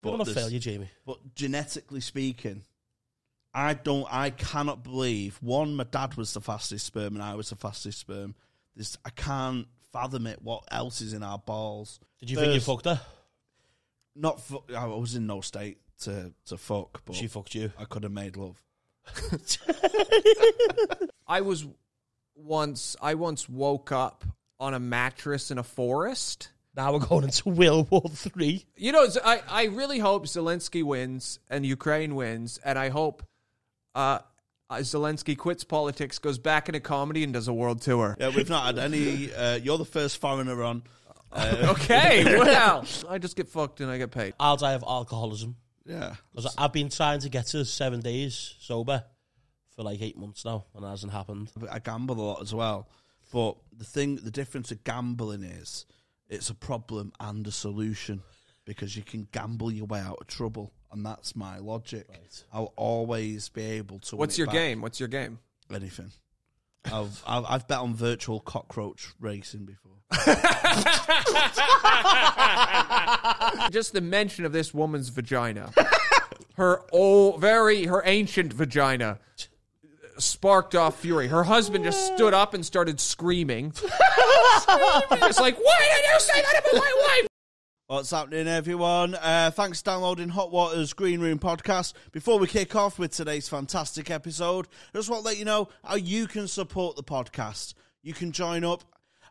I'm going to fail you, Jamie. But genetically speaking, I cannot believe, one, my dad was the fastest sperm and I was the fastest sperm. I can't fathom it, what else is in our balls. Did you think you fucked her? I was in no state to fuck, but she fucked you. I could have made love. I once woke up on a mattress in a forest. Now we're going into World War III. You know, I really hope Zelensky wins and Ukraine wins, and I hope Zelensky quits politics, goes back into comedy, and does a world tour. Yeah, we've not had any. You're the first foreigner on. Okay, well, I just get fucked and I get paid. I'll die of alcoholism. Yeah. Because I've been trying to get to 7 days sober for like 8 months now, and it hasn't happened. I gamble a lot as well. But the difference of gambling is it's a problem and a solution, because you can gamble your way out of trouble, and that's my logic. Right. I'll always be able to. What's your game? What's your game? Anything. I've bet on virtual cockroach racing before. Just the mention of this woman's vagina, her ancient vagina, sparked off fury. Her husband just stood up and started screaming. It's like, why did you say that about my wife? What's happening, everyone? Thanks for downloading Hot Water's Green Room podcast. Before we kick off with today's fantastic episode, I just want to let you know how you can support the podcast. You can join up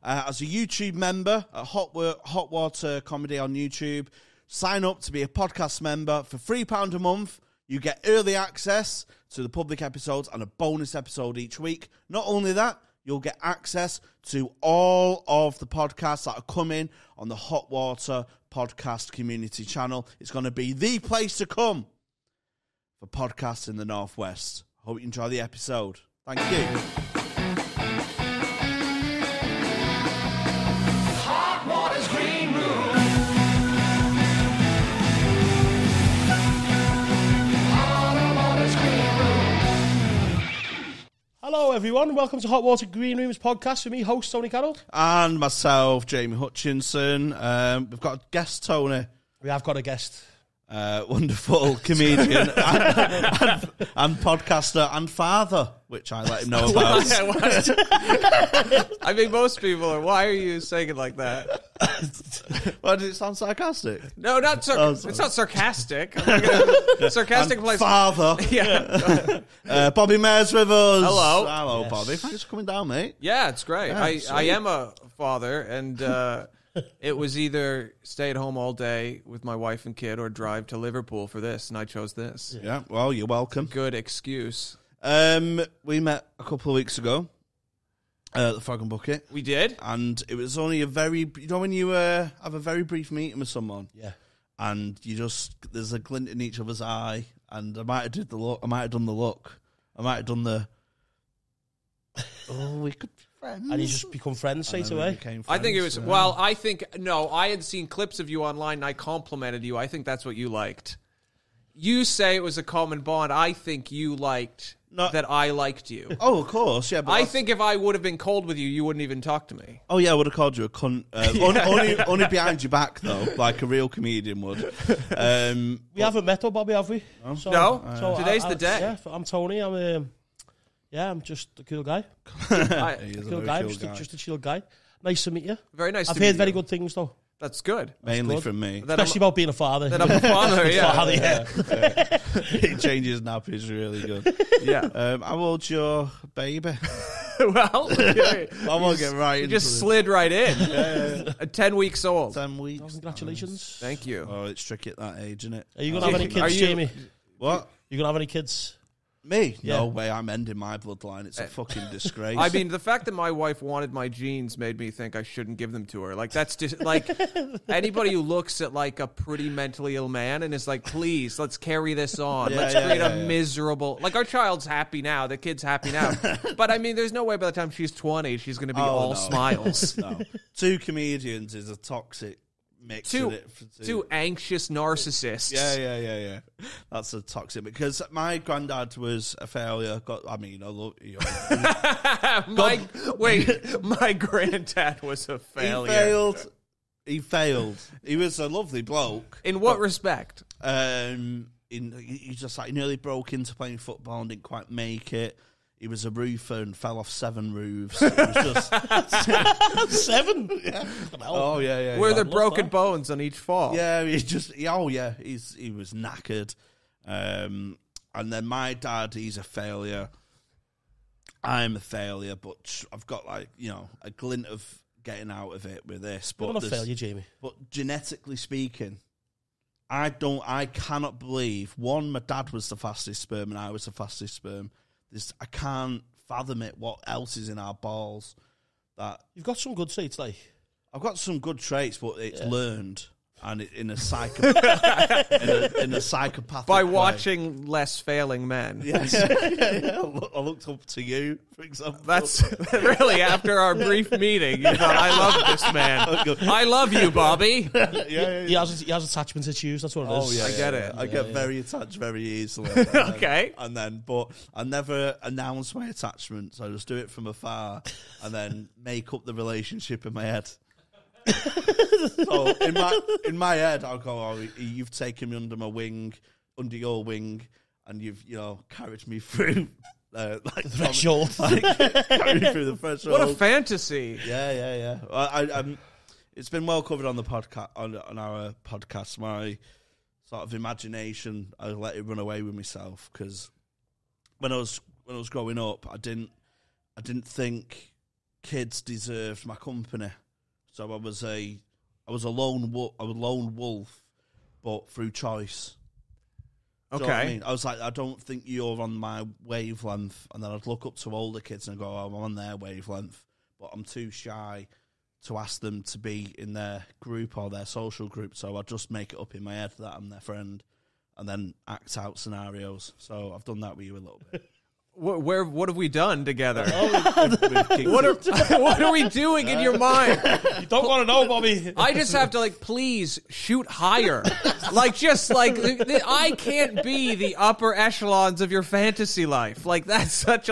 as a YouTube member at Hot Water Comedy on YouTube. Sign up to be a podcast member for £3 a month. You get early access to the public episodes and a bonus episode each week. Not only that, you'll get access to all of the podcasts that are coming on the Hot Water Podcast Community channel. It's going to be the place to come for podcasts in the Northwest. Hope you enjoy the episode. Thank you. Hot Water's Green Room. Hello, everyone. Welcome to Hot Water Green Rooms podcast with me, host Tony Carroll. And myself, Jamie Hutchinson. We've got a guest, Tony. We have got a guest. Wonderful comedian and podcaster and father, which I let him know about. I mean, most people are, why are you saying it like that? Well, did it sound sarcastic? No, it's not sarcastic. Sarcastic and place. Father. Yeah. Bobby Mair's with us. Hello. Hello, Yes. Bobby. Thanks for coming down, mate. Yeah, it's great. Yeah, I am a father, and it was either stay at home all day with my wife and kid or drive to Liverpool for this, and I chose this. Yeah, well, you're welcome. Good excuse. We met a couple of weeks ago at the Frog and Bucket. We did? And it was only when you have a very brief meeting with someone. Yeah. And there's a glint in each other's eye, and I might have done the look. I might have done the, we could be friends. And you just become friends straight away. I think it was, I had seen clips of you online and I complimented you. I think that's what you liked. You say it was a common bond. I think you liked that I liked you. Oh, of course, yeah. But I think if I would have been cold with you, you wouldn't even talk to me. Oh, yeah, I would have called you a cunt. Only behind your back, though, like a real comedian would. We haven't met, though, Bobby, have we? No. So today's the day. Yeah, I'm Tony. I'm just a cool guy. He is a Cool very guy, cool just a chill guy. Nice to meet you. Very nice I've to meet heard very you. good things, though. That's good. Mainly good. from me. Especially about being a father. That I'm a father, yeah. Father, yeah. He changes nappies really good. Yeah. How old's your baby? Well, I won't get right you into just this. slid right in. 10 weeks old. 10 weeks. Oh, congratulations. Thank you. Oh, it's tricky at that age, isn't it? Are you going to have any kids, Jamie? What? You going to have any kids? Me? Yeah. No way, I'm ending my bloodline. It's a fucking disgrace. I mean, the fact that my wife wanted my genes made me think I shouldn't give them to her. Like, that's just, like, anybody who looks at, like, a pretty mentally ill man and is like, please, let's carry this on. Let's create a miserable... Like, our child's happy now. The kid's happy now. But, I mean, there's no way by the time she's 20, she's going to be all smiles. No. Two comedians is a toxic mix. Two anxious narcissists. Yeah. That's a toxic, because my granddad was a failure. I love you. My granddad was a failure. He failed. He was a lovely bloke. In what respect? He just like nearly broke into playing football and didn't quite make it. He was a roofer and fell off 7 roofs. It was just 7. Yeah. Oh yeah. Were there broken bones on each fall? Yeah, he was knackered. And then my dad, he's a failure. I'm a failure, but I've got a glint of getting out of it with this. But I'm not a failure, Jamie. But genetically speaking, I cannot believe, one, my dad was the fastest sperm and I was the fastest sperm. I can't fathom it. What else is in our balls? That You've got some good traits, like. I've got some good traits, but it's learned. And in a psychopathic By way. watching less failing men. Yeah. I looked up to you, for example. That's really, after our brief meeting, you thought, I love this man. I love you, Bobby. He has attachment issues, that's what it is. Oh, yeah. I get it. I get very attached very easily. Okay. But I never announce my attachments. I just do it from afar and then make up the relationship in my head. So in my head, I'll go, "Oh, you've taken me under your wing, and you've carried me through the threshold, carried me through the threshold." What a fantasy! Yeah. It's been well covered on the podcast, on our podcast. My sort of imagination, I let it run away with myself because when I was growing up, I didn't think kids deserved my company. So I was a lone wolf, but through choice. Okay. Do you know what I mean? I was like, I don't think you're on my wavelength, and then I'd look up to older kids and go, oh, I'm on their wavelength, but I'm too shy to ask them to be in their group or their social group. So I just make it up in my head that I'm their friend, and then act out scenarios. So I've done that with you a little bit. What have we done together? We've What are we doing in your mind? You don't want to know, Bobby. I just have to please shoot higher. I can't be the upper echelons of your fantasy life. That's such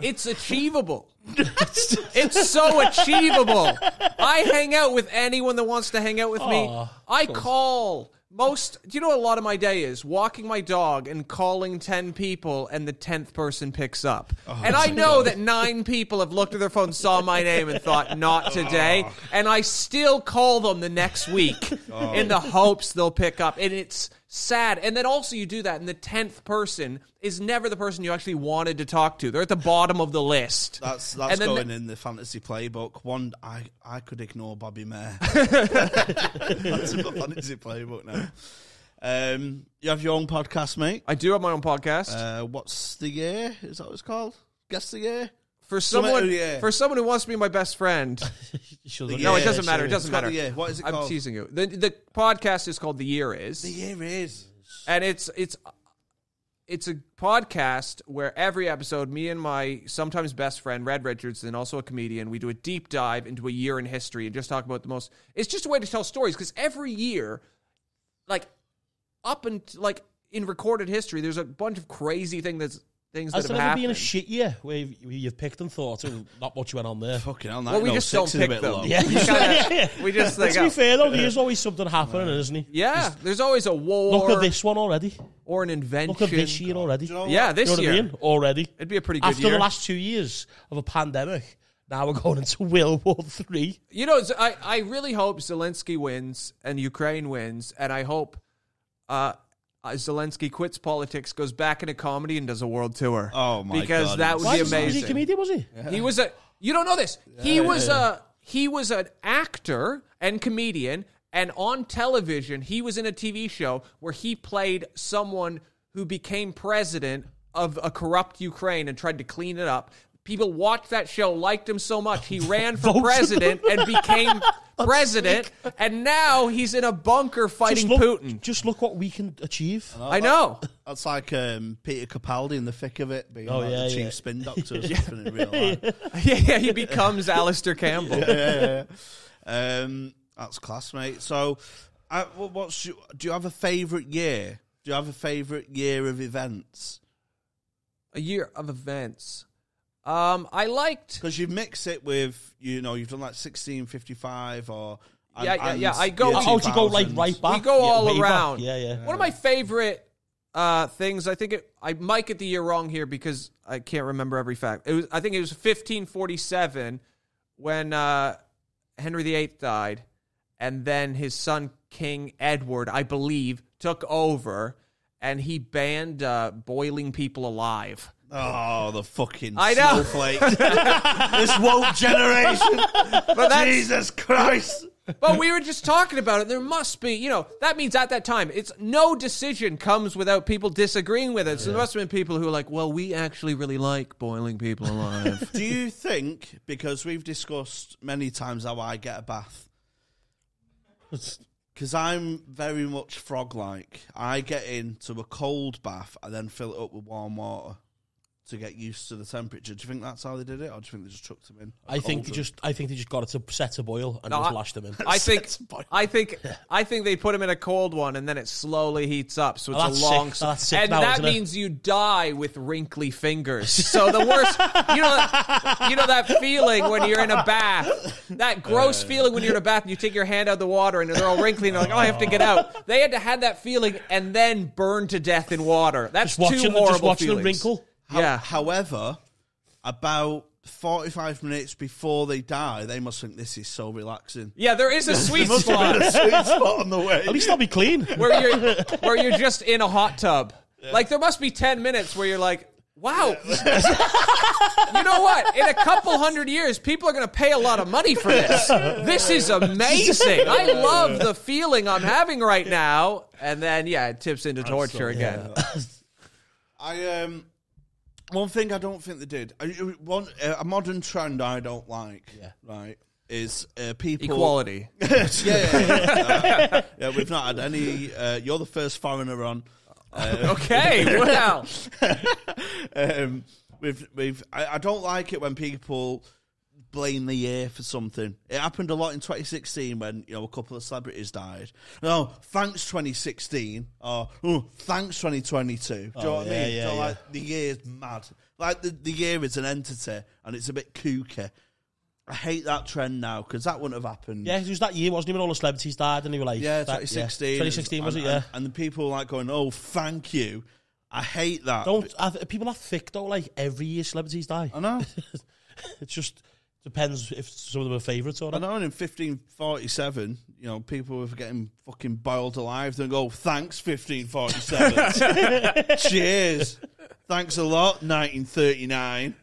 it's achievable. It's so achievable. I hang out with anyone that wants to hang out with me. I call. Do you know what a lot of my day is? Walking my dog and calling 10 people, and the 10th person picks up. And I know that 9 people have looked at their phone, saw my name, and thought, not today. And I still call them the next week in the hopes they'll pick up. And it's sad. And then also you do that, and the 10th person is never the person you actually wanted to talk to. They're at the bottom of the list. That's going in the fantasy playbook. One, I could ignore Bobby Mair. That's in the fantasy playbook now. You have your own podcast, mate? I do have my own podcast. What's the year? Is that what it's called? Guess the year? For someone who wants to be my best friend. No, it doesn't matter. It doesn't matter. What is it called? I'm teasing you. The podcast is called The Year Is. The Year Is. And it's a podcast where every episode, me and my sometimes best friend, Red Richardson, also a comedian, we do a deep dive into a year in history and just talk about the most... It's just a way to tell stories, because every year, in recorded history, there's a bunch of crazy things that have happened. Has there ever been a shit year where you've picked and thought and not much went on there? Fucking hell, well, we just don't pick them. Yeah. We just think... To be fair, though, there's always something happening, isn't he? Yeah, there's always a war. Look at this one already. Or an invention. Look at this year already. Yeah, this year. I mean? Already. It'd be a pretty good year. After the last 2 years of a pandemic, now we're going into World War III. I really hope Zelensky wins and Ukraine wins, and I hope... Zelensky quits politics, goes back into comedy, and does a world tour. Oh my god! Because that would be amazing. Was he a comedian? Was he? Yeah. He was a. You don't know this. He was an actor and comedian, and on television, he was in a TV show where he played someone who became president of a corrupt Ukraine and tried to clean it up. People watched that show, liked him so much, he ran for president and became president, and now he's in a bunker fighting Putin. Just look what we can achieve. I know. That's like Peter Capaldi in the thick of it, being the chief spin doctor or something in real life. Yeah, he becomes Alistair Campbell. That's class, mate. So, do you have a favourite year? Do you have a favourite year of events? A year of events. I liked... Because you mix it with, you've done 1655 or Yeah. I go. Oh, do you go like right back? We go all way around. Back. Yeah. One of my favorite things. I might get the year wrong here because I can't remember every fact. I think it was 1547 when Henry VIII died, and then his son King Edward, I believe, took over, and he banned boiling people alive. Oh, the fucking I know. snowflake. This woke generation. Jesus Christ. But we were just talking about it. There must be, that means at that time, it's no decision comes without people disagreeing with it. So there must have been people who are like, well, we actually really like boiling people alive. Do you think, because we've discussed many times how I get a bath, because I'm very much frog-like, I get into a cold bath and then fill it up with warm water to get used to the temperature. Do you think that's how they did it, or do you think they just chucked them in? I think they just got it to set to boil and just lashed them in. I think they put them in a cold one and then it slowly heats up, so it's a long. That's sick and now, that isn't it? means you die with wrinkly fingers. So the worst, that feeling when you're in a bath, that gross feeling when you're in a bath and you take your hand out of the water and they're all wrinkly and you're like, oh, I have to get out. They had to have that feeling and then burn to death in water. That's two horrible just watching feelings. them wrinkle. However, about 45 minutes before they die, they must think this is so relaxing. Yeah, there is a sweet Must have been spot a sweet spot on the way. At least I'll be clean. where you're just in a hot tub. Like there must be 10 minutes where you're like, wow. You know what? In a couple 100 years, people are going to pay a lot of money for this. This is amazing. I love the feeling I'm having right now. And then, it tips into torture again. One thing I don't think they did, a modern trend I don't like, right, is people... Equality. Yeah, we've not had any... you're the first foreigner on. Okay, wow. I don't like it when people blame the year for something. It happened a lot in 2016 when a couple of celebrities died. No, thanks 2016, or thanks 2022. Do you know what I mean? Yeah, like the year's mad. Like the year is an entity and it's a bit kooky. I hate that trend now because that wouldn't have happened. Yeah, it was that year, wasn't it, when all the celebrities died and they were like... Yeah, 2016. 2016, was it? Yeah. And the people were like going, oh, thank you. I hate that. People are thick, though, like every year celebrities die. I know. It just depends if some of them are favourites or not. I know, and in 1547, people were getting fucking boiled alive. They go, thanks, 1547. Cheers. Thanks a lot, 1939.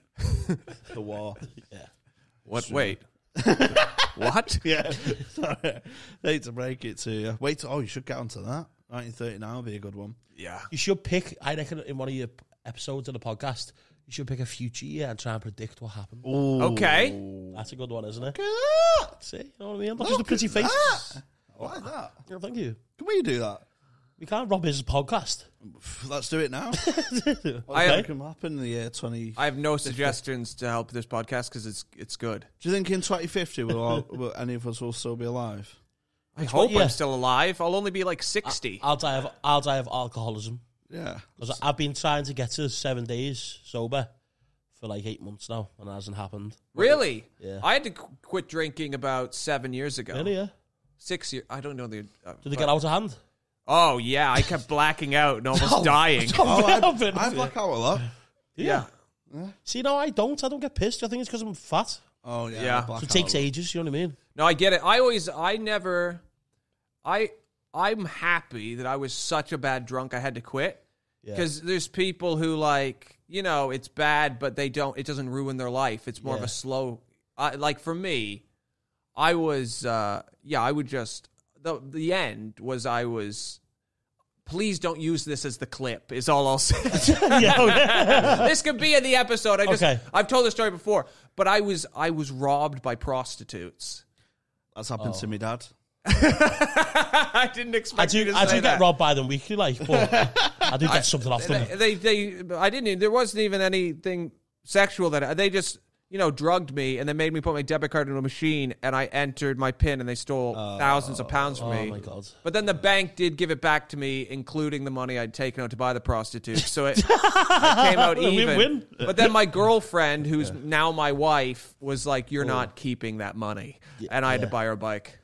The war. Yeah. What? Wait. What? Yeah. Sorry. I hate to break it to you. You should get onto that. 1939 will be a good one. Yeah. You should pick, I reckon, in one of your episodes of the podcast, you should pick a future year and try and predict what happened. Ooh. Okay. That's a good one, isn't it? See? You know what I mean? That's just a pretty face. I like that. Yeah, thank you. Can we do that? We can't rob his podcast. Let's do it now. What can happen in the year 20... I have no suggestions to help this podcast because it's good. Do you think in 2050 will any of us will still be alive? I hope I'm still alive. I'll only be like 60. I'll die of alcoholism. Yeah. Because I've been trying to get to 7 days sober for like 8 months now, and it hasn't happened. Really? Yeah. I had to quit drinking about 7 years ago. Really, yeah? 6 years. I don't know the... Did they get out of hand? Oh, yeah. I kept blacking out and almost dying. I black out a lot. Yeah. See, no, I don't. I don't get pissed. I think it's because I'm fat. Oh, yeah. Yeah. So it takes ages, you know what I mean? No, I get it. I'm happy that I was such a bad drunk I had to quit. Because there's people who it's bad, but it doesn't ruin their life. It's more of a slow, like for me, I was, I would just, the end was, please don't use this as the clip, is all I'll say. This could be in the episode. I've told this story before, but I was robbed by prostitutes. That's happened to me, Dad. I didn't expect you to say that. I do get robbed by them weekly, but I do get something off them. There wasn't even anything sexual that they just, drugged me and then made me put my debit card in a machine and I entered my PIN and they stole thousands of pounds from me. Oh my God. But then the bank did give it back to me, including the money I'd taken out to buy the prostitute. So it came out even. Win-win. But then my girlfriend, who's now my wife, was like, you're not keeping that money. And I had to buy her a bike.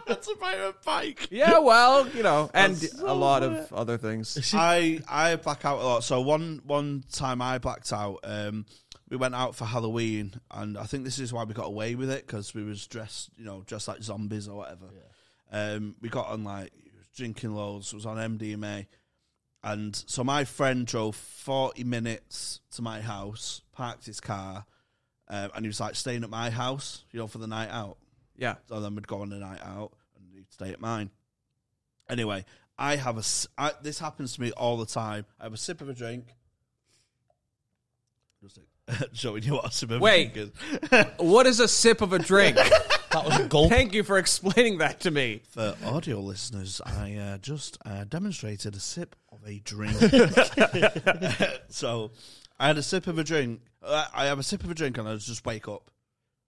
That's about a bike. Yeah, well, and a lot of other things. I black out a lot. So one time I blacked out. We went out for Halloween, and I think this is why we got away with it, because we was dressed like zombies or whatever. Yeah. We got on drinking loads. It was on MDMA, and so my friend drove 40 minutes to my house, parked his car, and he was staying at my house, for the night out. Yeah. So then we'd go on the night out, and he'd stay at mine. Anyway, this happens to me all the time. I have a sip of a drink. Showing you what a sip of a drink is. What is a sip of a drink? That was a gulp. Thank you for explaining that to me. For audio listeners, I just demonstrated a sip of a drink. So I had a sip of a drink. I have a sip of a drink and I just wake up.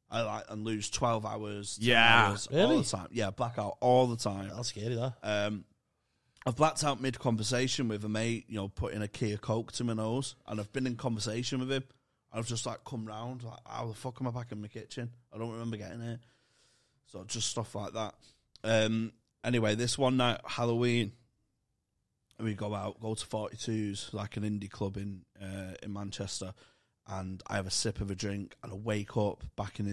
And lose 12 hours, 10 hours all the time. Yeah, blackout all the time. That's scary, that. I've blacked out mid-conversation with a mate, putting a key of Coke to my nose, and I've been in conversation with him. I've just come round, how the fuck am I back in my kitchen? I don't remember getting it. So just stuff like that. Anyway, this one night, Halloween, we go to 42's, like an indie club in Manchester, and I have a sip of a drink, and I wake up back in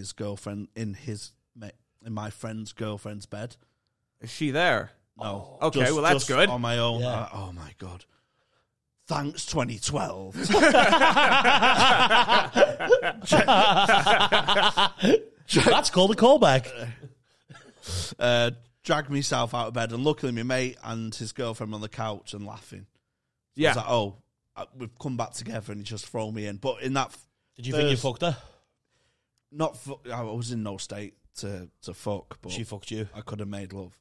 my friend's girlfriend's bed. Is she there? No. Okay, well, that's good. On my own. Yeah. Oh my God. Thanks, 2012. That's called a callback. Dragged myself out of bed, and luckily my mate and his girlfriend were on the couch and laughing. So Yeah. I was we've come back together, and he just thrown me in. But in that... Did you think you fucked her? I was in no state to fuck, but She fucked you. I could have made love.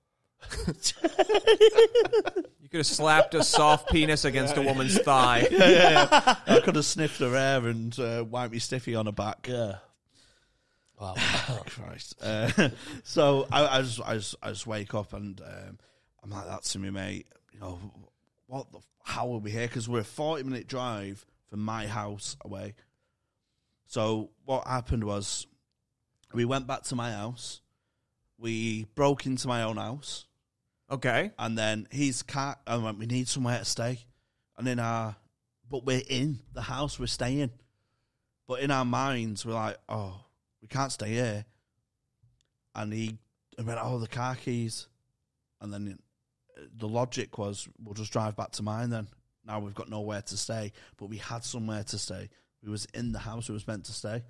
You could have slapped a soft penis against a woman's thigh. Yeah. I could have sniffed her hair and wiped me stiffy on her back. Yeah. Wow. Christ. So I just wake up and I'm like that to me, mate. How are we here? Because we're a 40-minute drive from my house away. So what happened was we went back to my house. We broke into my own house. Okay. And then his car, I went, we need somewhere to stay. And but we're in the house, we're staying. But in our minds, we're like, oh, we can't stay here. And he went, the car keys. And then the logic was, we'll just drive back to mine then. Now we've got nowhere to stay. But we had somewhere to stay. We was in the house we was meant to stay.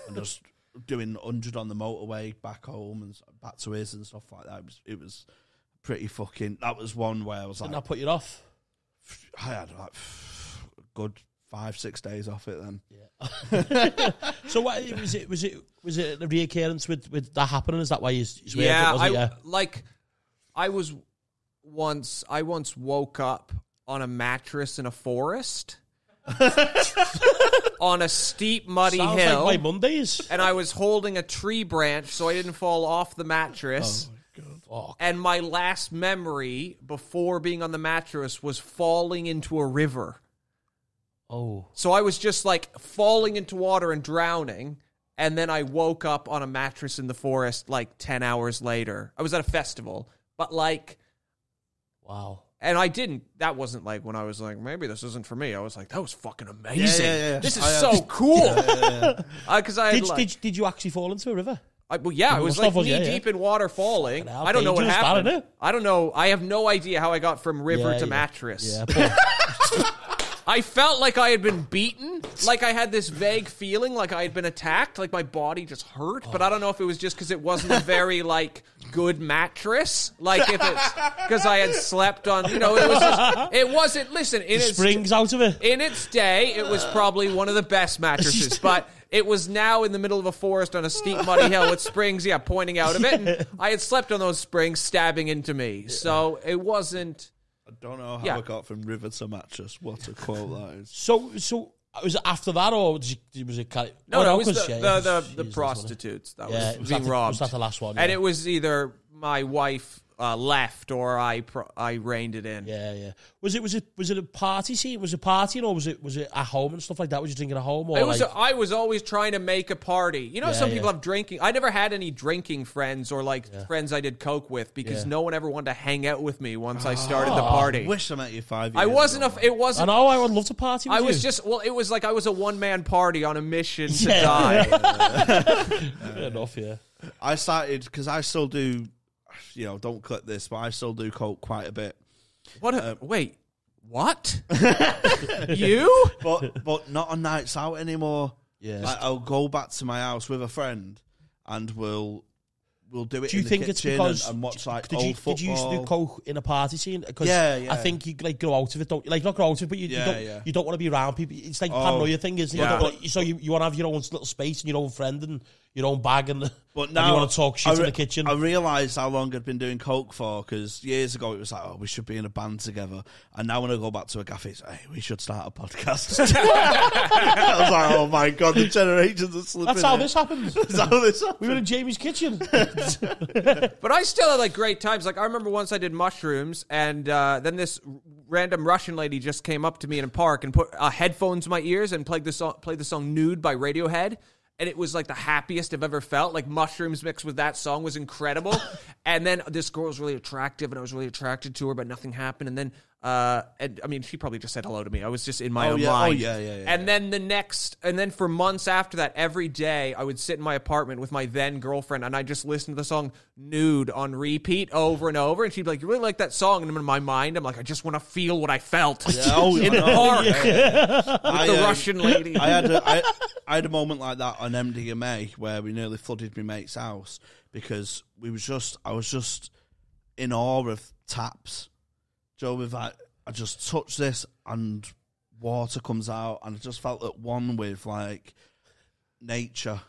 And just doing 100 on the motorway back home and back to his and stuff like that. It was pretty fucking... That was one where I was Didn't like... that put you off? I had a good 5-6 days off it then. Yeah. So what was it a reoccurrence with that happening? Is that why you swear? Yeah, I once woke up on a mattress in a forest. On a steep, muddy Sounds hill. like my Mondays. And I was holding a tree branch so I didn't fall off the mattress. Oh, my God. And my last memory before being on the mattress was falling into a river. Oh. So I was just falling into water and drowning. And then I woke up on a mattress in the forest 10 hours later. I was at a festival. But Wow. And I didn't, that wasn't when I was maybe this isn't for me. I was that was fucking amazing. Yeah. This is so cool. Because Did you actually fall into a river? I was knee deep in water falling. Hell, I don't know what dangerous, happened. isn't it? I don't know. I have no idea how I got from river to mattress. Yeah. I felt like I had been beaten. I had this vague feeling like I had been attacked. My body just hurt. But I don't know if it was just because it wasn't a very good mattress. If it's because I had slept on. It wasn't. Listen, in its springs out of it. In its day, it was probably one of the best mattresses. But it was now in the middle of a forest on a steep, muddy hill with springs, pointing out of it. And I had slept on those springs, stabbing into me. So it wasn't. I don't know how I got from river to mattress. What a quote that is. So was it after that, or was it? No, it was the prostitutes that was being robbed. Was that the last one? And it was either my wife left or I reined it in. Yeah. Was it a party scene? Was it partying or was it at home and stuff like that? Was you drinking at home or I was always trying to make a party. You know, some people have drinking. I never had any drinking friends or friends I did coke with because no one ever wanted to hang out with me once I started the party. I wish I met you 5 years I wasn't. ago. It wasn't. I know. I would love to party with you. I was just. Well, it was like I was a one-man party on a mission to die. Fair enough. Yeah. I started because I still do. You know, don't click this, but I still do coke quite a bit. Wait, what? You? But not on nights out anymore. Yeah. Like, I'll go back to my house with a friend, and we'll do it. Do you in think the it's kitchen because and watch like old football? Did you used to do coke in a party scene? Because Yeah. I think you like grow out of it. Don't like not grow out of it, but you don't want to be around people. It's like paranoia thing, isn't it? Yeah. You want to have your own little space and your own friend and your own bag, But now and you want to talk shit in the kitchen. I realised how long I'd been doing coke for, because years ago it was like, oh, we should be in a band together. And now when I go back to a cafe, it's hey, we should start a podcast. I was like, oh my God, the generations are slipping. That's how this happened. That's how this happened. We were in Jamie's kitchen. But I still had like great times. Like I remember once I did mushrooms, and then this random Russian lady just came up to me in a park and put headphones in my ears and played the song "Nude" by Radiohead. And it was like the happiest I've ever felt. Like mushrooms mixed with that song was incredible. And then this girl was really attractive, and I was really attracted to her, but nothing happened. And then, I mean, she probably just said hello to me. I was just in my own mind. Oh, yeah. And then for months after that, every day I would sit in my apartment with my then girlfriend, and I just listen to the song "Nude" on repeat over and over. And she'd be like, "You really like that song?" And in my mind, I'm like, I just want to feel what I felt in the park with the Russian lady. I had a moment like that on MDMA where we nearly flooded my mate's house because I was just in awe of taps. Joe, with like, I just touched this and water comes out, and I just felt at one with like nature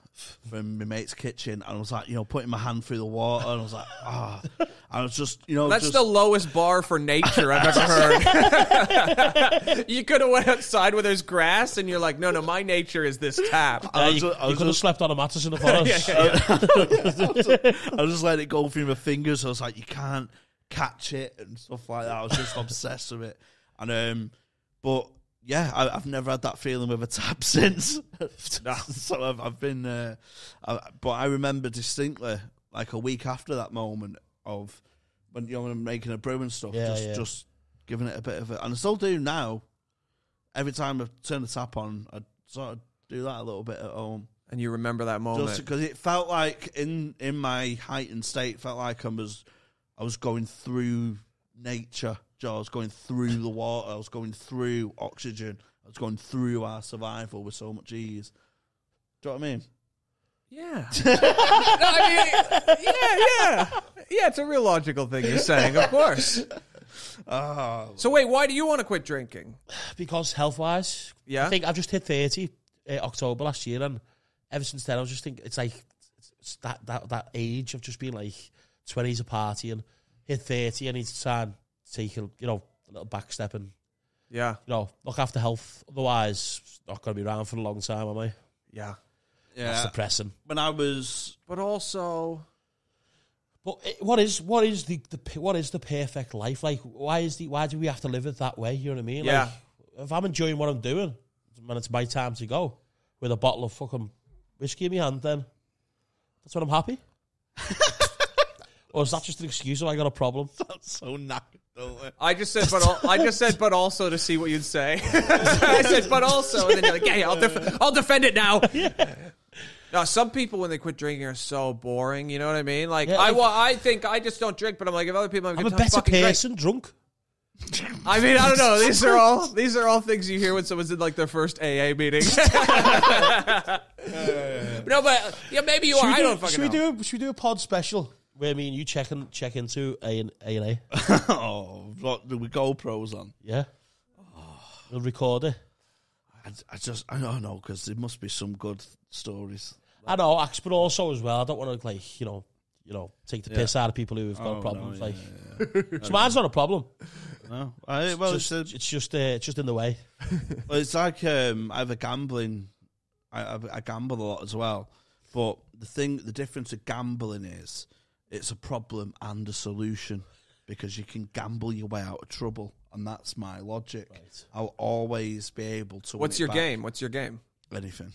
from my mate's kitchen, and I was like, putting my hand through the water, and I was like, I was just, That's the lowest bar for nature I've ever heard. You could have went outside where there's grass, and you're like, no, my nature is this tap. You could have slept on a mattress in the forest. I was just letting it go through my fingers. I was like, you can't catch it and stuff like that. I was just obsessed with it, and but. Yeah, I've never had that feeling with a tap since. So I've been, but I remember distinctly, like a week after that moment of when when I'm making a brew and stuff, just giving it a bit of it, and I still do now. Every time I turn the tap on, I sort of do that a little bit at home. And you remember that moment, just because it felt like in my heightened state, felt like I was going through nature. I was going through the water. I was going through oxygen. I was going through our survival with so much ease. Do you know what I mean? Yeah. Yeah, it's a real logical thing you're saying, of course. So wait, why do you want to quit drinking? Because health-wise. Yeah? I think I've just hit 30 October last year, and ever since then I was just thinking, it's like it's that age of just being like 20s a party and hit 30 and it's time take a little back step and look after health. Otherwise, not going to be around for a long time, am I? Yeah. That's depressing. When I was, but also, what is the perfect life? Like, why do we have to live it that way? You know what I mean? Yeah. Like, if I'm enjoying what I'm doing, when it's my time to go with a bottle of fucking whiskey in my hand, then that's when I'm happy. Or is that just an excuse? Or I got a problem? That's so knackered. I just said, but also to see what you'd say. I said, but also, and then you're like, yeah, I'll defend it now. Yeah. No, some people when they quit drinking are so boring. You know what I mean? Like, I think I just don't drink, but I'm like, if other people have a good I'm time, a better person drunk. I mean, I don't know. These are all things you hear when someone's in like their first AA meeting. No, but maybe you are. I don't fucking know. Should we do a pod special? Where me and you check into A&A. Oh, what, with GoPros on? Yeah. We'll record it. I don't know, because there must be some good stories. I know, but also as well, I don't want to take the piss out of people who have got problems. No, so mine's not a problem. No, it's just in the way. Well, it's like I have a gambling. I gamble a lot as well, but the difference with gambling is it's a problem and a solution because you can gamble your way out of trouble, and that's my logic. Right. I'll always be able to. What's your game? What's your game? Anything.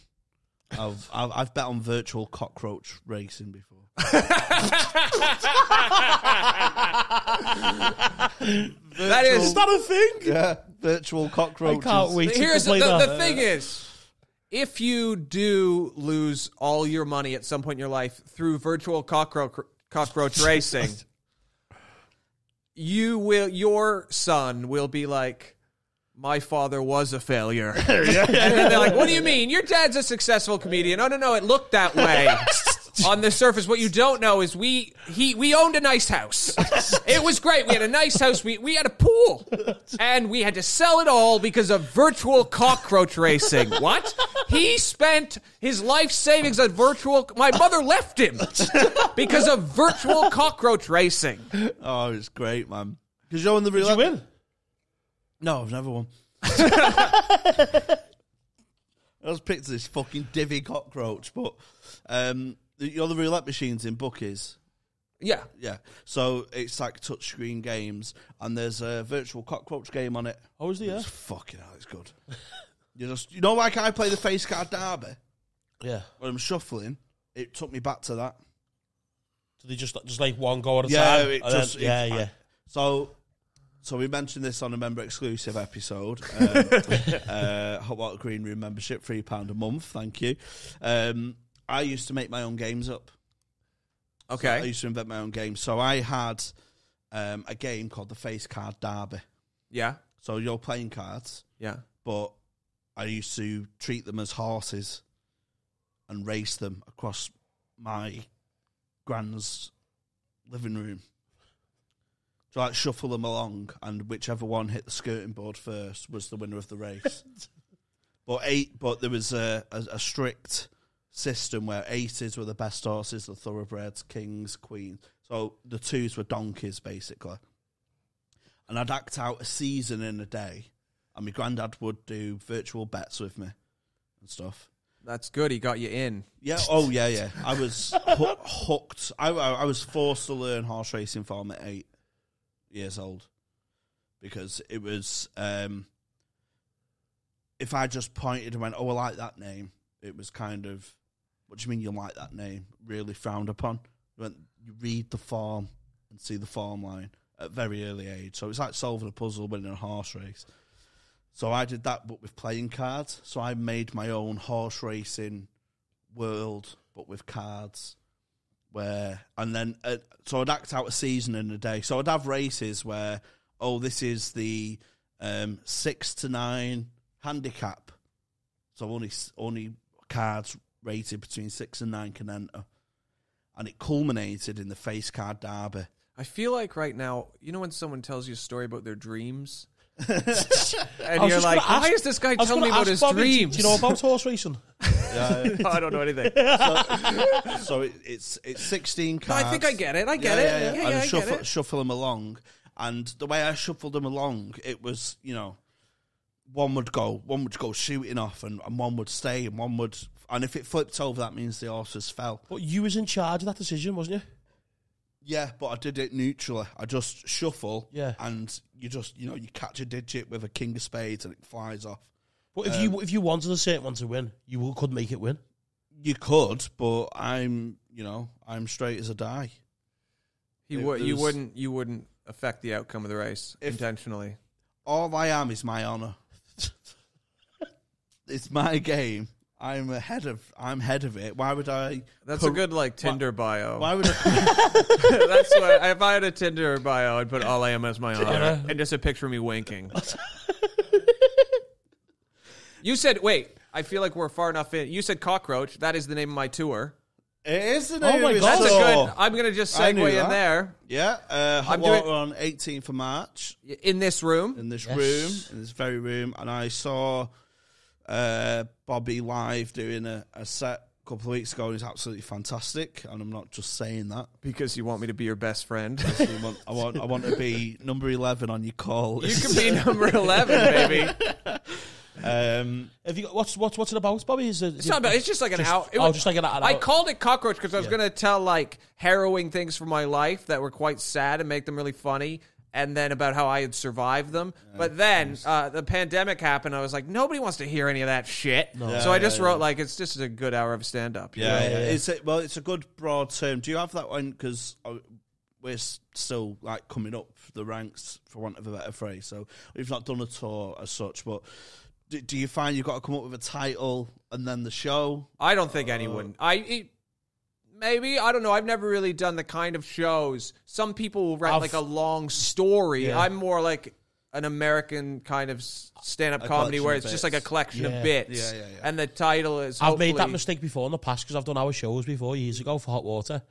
I've bet on virtual cockroach racing before. Is that a thing? Yeah, virtual cockroaches. I can't wait to Here's play that. the thing is, if you do lose all your money at some point in your life through virtual cockroach racing, your son will be like, my father was a failure. And then they're like, what do you mean? Your dad's a successful comedian. Oh, no, it looked that way. On the surface, what you don't know is we owned a nice house. It was great. We had a nice house. We had a pool. And we had to sell it all because of virtual cockroach racing. What? He spent his life savings on virtual... My mother left him because of virtual cockroach racing. Oh, it's great, man. Because you're in the real... Did you win? No, I've never won. I was picked this fucking divvy cockroach, but you know the roulette machines in bookies? Yeah. Yeah. So it's like touchscreen games, and there's a virtual cockroach game on it. Oh, is there? It's fucking hell, it's good. You know, like I play the face card derby? Yeah. When I'm shuffling, it took me back to that. So they just like one go at a time? Yeah. So we mentioned this on a member exclusive episode. Hot Water Green Room membership, £3 a month. Thank you. I used to make my own games up. Okay. So I used to invent my own games. So I had a game called the Face Card Derby. Yeah. So you're playing cards. Yeah. But I used to treat them as horses and race them across my grand's living room. So like shuffle them along, and whichever one hit the skirting board first was the winner of the race. But there was a strict system where aces were the best horses, the thoroughbreds, kings, queens. So the twos were donkeys, basically. And I'd act out a season in a day, and my granddad would do virtual bets with me and stuff. That's good. He got you in. Yeah. Oh, yeah. I was hooked. I was forced to learn horse racing from at 8 years old, because it was if I just pointed and went, oh, I like that name, it was kind of, what do you mean you like that name? Really frowned upon. You read the form and see the form line at a very early age. So it's like solving a puzzle, winning a horse race. So I did that, but with playing cards. So I made my own horse racing world, but with cards. So I'd act out a season in a day. So I'd have races where, this is the 6 to 9 handicap. So only cards rated between 6 and 9 can enter. And it culminated in the face card derby. I feel like right now, you know when someone tells you a story about their dreams? And you're like, why is this guy telling me about his dreams? Do you know about horse racing? I don't know anything. So it's 16 cards. No, I think I get it. I get it. Yeah, I get it. Shuffle them along. And the way I shuffled them along, it was, one would go shooting off, and one would stay, and if it flipped over, that means the horses fell. But you was in charge of that decision, wasn't you? Yeah, but I did it neutrally. I just shuffle, and you just, you catch a digit with a king of spades and it flies off. But if you wanted a certain one to win, you could make it win. You could, but I'm straight as a die. You wouldn't affect the outcome of the race intentionally. All I am is my honor. It's my game. I'm head of it. Why would I? That's a good Tinder bio. Why would I? That's what. If I had a Tinder bio, I'd put all I am as my honor and just a picture of me winking. You said, wait. I feel like we're far enough in. You said cockroach. That is the name of my tour. It is the name. Oh my of God. That's a good. I'm gonna just segue in there. Yeah. I'm doing on 18th of March in this room. In this very room, and I saw Bobby live doing a set a couple of weeks ago, and he's absolutely fantastic. And I'm not just saying that because you want me to be your best friend. I want to be number 11 on your call. You can be number 11, baby. Have you got, what's it about, Bobby? It's not about. It's just like an out. Just like an out. I called it cockroach because I was going to tell like harrowing things from my life that were quite sad and make them really funny, and then about how I had survived them. But then the pandemic happened. I was like, nobody wants to hear any of that shit. No. So I just wrote like it's just a good hour of stand up. It's a good broad term. Do you have that one? Because we're still like coming up the ranks, for want of a better phrase. So we've not done a tour as such, but do you find you've got to come up with a title and then the show? I don't think anyone. Maybe, I don't know. I've never really done the kind of shows. Some people will write like a long story. Yeah. I'm more like an American kind of stand-up comedy where it's just like a collection of bits. Yeah. And the title is I've made that mistake before in the past because I've done our shows before years ago for Hot Water.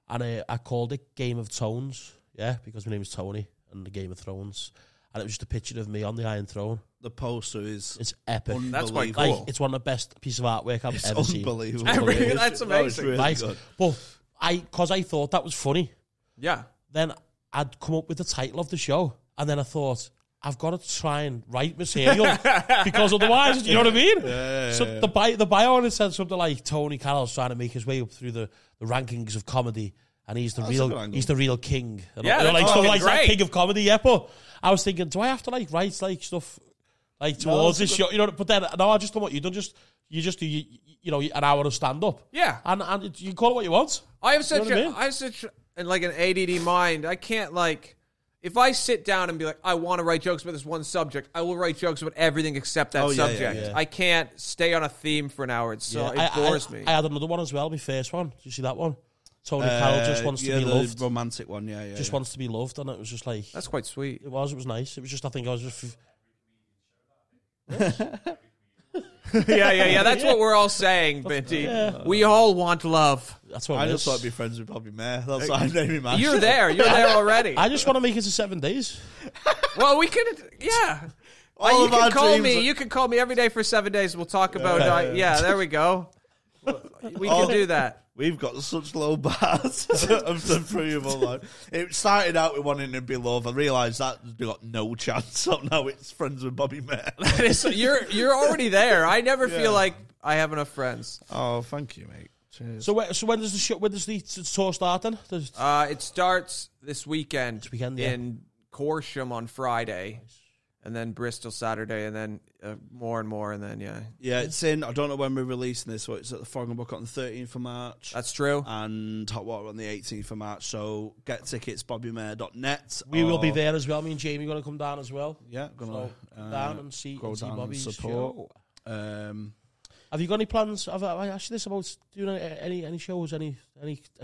And I called it Game of Tones, because my name is Tony, and the Game of Thrones. And it was just a picture of me on the Iron Throne. The poster it's epic. That's quite cool. It's one of the best pieces of artwork I've ever seen. Unbelievable. That's amazing. Really good. But because I thought that was funny. Yeah. Then I'd come up with the title of the show. And then I thought, I've got to try and write material because otherwise, you know what I mean? So the bio on it said something like Tony Carroll's trying to make his way up through the rankings of comedy, and he's the real king. And like king of comedy. Yeah, but I was thinking, do I have to like write like stuff like towards this show? You know, but then no, I just done what you done. You just do an hour of stand up. Yeah, and you call it what you want. I have such like an ADD mind. I can't like. If I sit down and be like, I want to write jokes about this one subject, I will write jokes about everything except that subject. Yeah. I can't stay on a theme for an hour. It bores me. I had another one as well, my first one. Did you see that one? Tony Carroll just wants to be loved. Romantic one, just wants to be loved, and it was just like... That's quite sweet. It was nice. It was just, I think I was just... Yeah. That's what we're all saying, Binty. Yeah. We all want love. That's what I just want to be friends with Bobby Mair. That's what I'm naming my You're there. You're there already. I just want to make it to 7 days. Well, we could... Yeah. You can call me. You can call me every day for 7 days. We'll talk about... there we go. We can do that. We've got such low bars of the three of them. It started out with wanting to be loved. I realised that we got no chance. So now it's friends with Bobby Mair. You're already there. I never feel like I have enough friends. Oh, thank you, mate. Cheers. So when does the show? When does the tour start then? It starts this weekend. In Corsham on Friday. And then Bristol Saturday, and then more and more, and then, it's in. I don't know when we're releasing this, so it's at the Frog and Bucket on the 13th of March. That's true. And Hot Water on the 18th of March, so get tickets, bobbymair.net. We will be there as well. Me and Jamie are going to come down as well. Yeah, going to come down and see Bobby's support. Show. Have you got any plans? Have I asked you this about doing any shows, any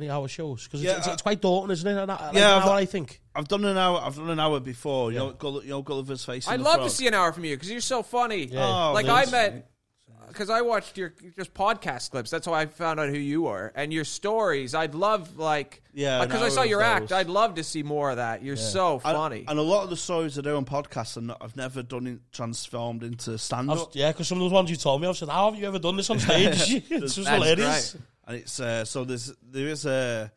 hour shows? Because it's quite daunting, isn't it? I think I've done an hour. I've done an hour before. You know, Gulliver's Face. I'd love to see an hour from you because you're so funny. Yeah. I met. Because I watched your just podcast clips. That's how I found out who you were. And your stories, I'd love, because I saw your act, I'd love to see more of that. You're so funny. And a lot of the stories I do on podcasts, I've never done it transformed into stand-up. Yeah, because some of those ones you told me, I've said, how have you ever done this on stage? It's just hilarious. Great. And it's, so there is a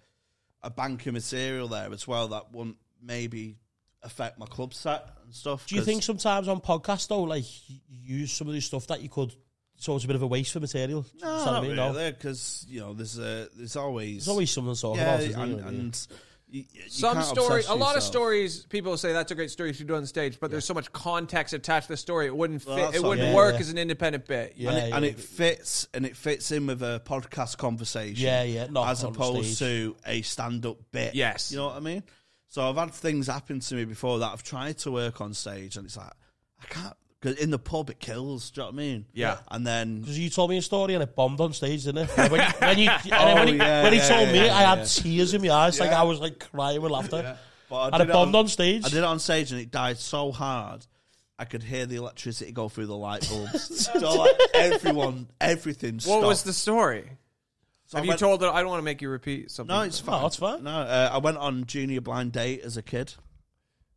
bank of material there as well that won't maybe affect my club set and stuff. Do you think sometimes on podcasts, though, you use some of this stuff that you could... So it's a bit of a waste for material. No, not really, because there's always something to talk about. And some stories, a lot of stories, people say that's a great story you should do on stage, but there's so much context attached to the story, it wouldn't fit. It wouldn't work as an independent bit. It fits in with a podcast conversation. As opposed to a stand-up bit. Yes, you know what I mean. So I've had things happen to me before that I've tried to work on stage, and it's like I can't. Because in the pub it kills, do you know what I mean? Yeah. And then... Because you told me a story and it bombed on stage, didn't it? When he told me, I had tears in my eyes. I was crying with laughter. Yeah. But it bombed on stage. I did it on stage and it died so hard, I could hear the electricity go through the light bulbs. So everything stopped. What was the story? So have you told her? I don't want to make you repeat something. No, it's fine. No, it's fine. No, I went on junior blind date as a kid.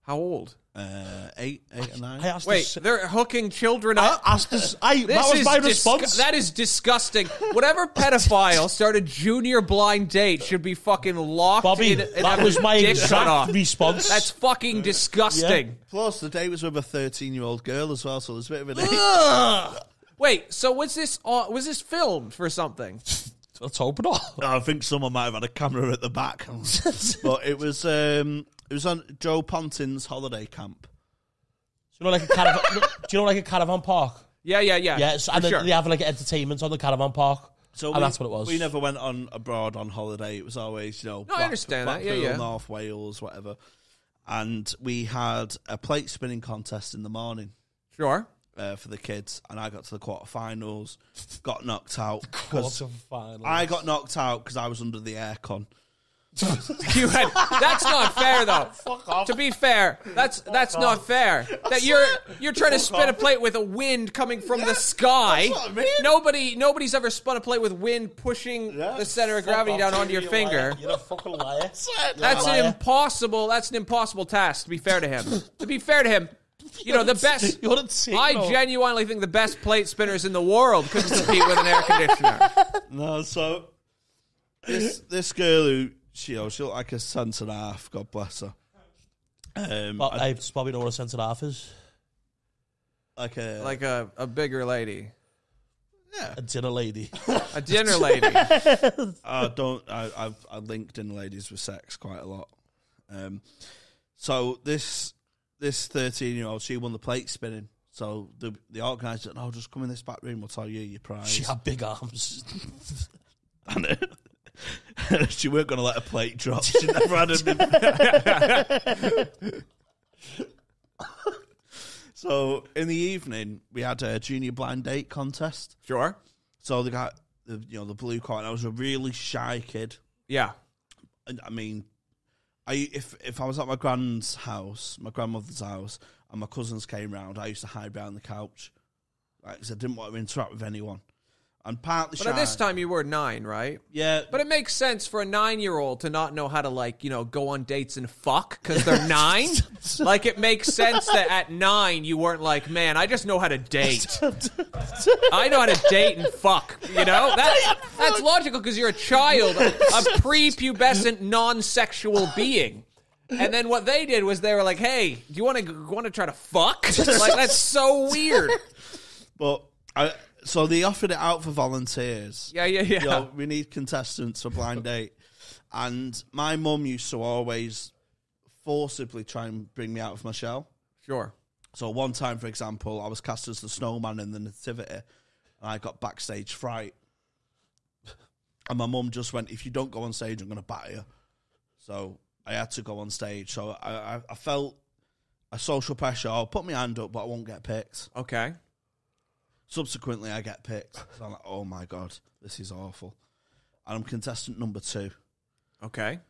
How old? 8 or 9. I asked Wait, this, they're hooking children up? I asked this, that was my response. That is disgusting. Whatever pedophile started junior blind date should be fucking locked Bobby, in that was my dick cut off. exact response. That's fucking disgusting. Plus, the date was with a 13-year-old girl as well, so there's a bit of an age. Ugh. Wait, so was this filmed for something? Let's hope not. I think someone might have had a camera at the back. But it was on Joe Pontin's holiday camp. Do you know like a caravan park? Yeah. Yes, and sure. they have like entertainment on the caravan park. So that's what it was. We never went on abroad on holiday. It was always, No, I understand that. Blackpool, Yeah. North Wales, whatever. And we had a plate spinning contest in the morning Sure. for the kids, and I got to the quarterfinals, got knocked out. Quarterfinals. I got knocked out because I was under the aircon. That's not fair, though. Fuck off. To be fair, that's not fair. That you're trying to spin a plate with a wind coming from the sky. That's what I mean. Nobody's ever spun a plate with wind pushing the center of gravity down onto your finger. You're a fucking liar. That's an impossible task. To be fair to him, the best. You wouldn't see. I genuinely think the best plate spinners in the world couldn't compete with an air conditioner. No, so this girl who she looked like a cent and a half. God bless her. But I probably know what a cent and a half is. Like a bigger lady, A dinner lady. a dinner lady. I linked in ladies with sex quite a lot. So this 13-year-old, she won the plate spinning. So the organizer said, "No, just come in this back room. We'll tell you your prize." She had big arms. And she weren't going to let a plate drop. She never had a. So in the evening, we had a junior blind date contest. Sure. So they got the blue card. I was a really shy kid. Yeah. I mean, if I was at my grandmother's house, and my cousins came round, I used to hide behind the couch, because I didn't want to interact with anyone. And partly But shy. at this time you were 9, right? Yeah. But it makes sense for a 9-year-old to not know how to, go on dates and fuck because they're 9. Like, it makes sense that at 9 you weren't like, man, I just know how to date. I know how to date and fuck, That's logical because you're a child, a prepubescent, non-sexual being. And then what they did was they were like, hey, do you want to try to fuck? Like, that's so weird. But so they offered it out for volunteers. Yeah. We need contestants for blind date. And my mum used to always forcibly try and bring me out of my shell. Sure. So one time, for example, I was cast as the snowman in the nativity, and I got backstage fright. And my mum just went, if you don't go on stage, I'm going to batter you. So I had to go on stage. So I felt a social pressure. I'll put my hand up, but I won't get picked. Okay. Subsequently, I get picked. So I'm like, oh my God, this is awful. And I'm contestant number 2. Okay.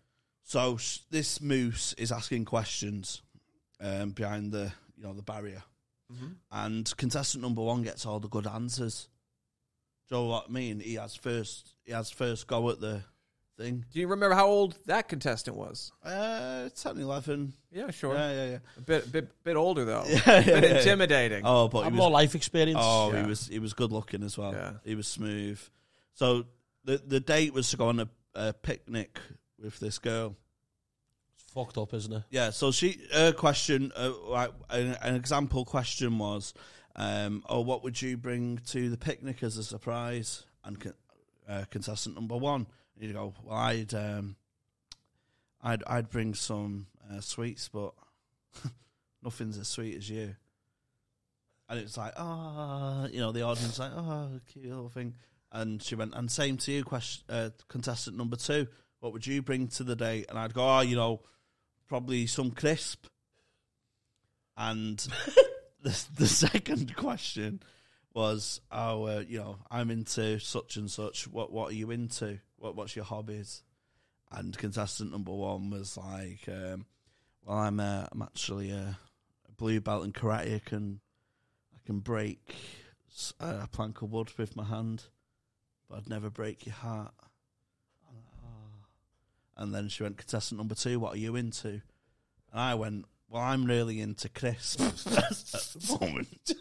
So this moose is asking questions behind the barrier. Mm-hmm. And contestant number 1 gets all the good answers. Do you know what I mean? He has first go at the thing. Do you remember how old that contestant was? 10, 11. Yeah, sure. Yeah. A bit older though. Yeah, a bit intimidating. Oh, but he was more life experience. Oh, Yeah. he was good looking as well. Yeah. He was smooth. So the date was to go on a picnic with this girl. It's fucked up, isn't it? Yeah. So her question, an example question was, what would you bring to the picnic as a surprise? And contestant number 1, you go, well, I'd bring some sweets, but nothing's as sweet as you. And it's like, the audience like, cute little thing. And she went, and same to you, contestant number 2, what would you bring to the date? And I'd go, probably some crisp. And the second question was, I'm into such and such. What are you into? What's your hobbies? And contestant number 1 was like, I'm actually a blue belt in karate. I can break a plank of wood with my hand, but I'd never break your heart. And then she went, contestant number 2, what are you into? And I went, well, I'm really into crisps at the moment.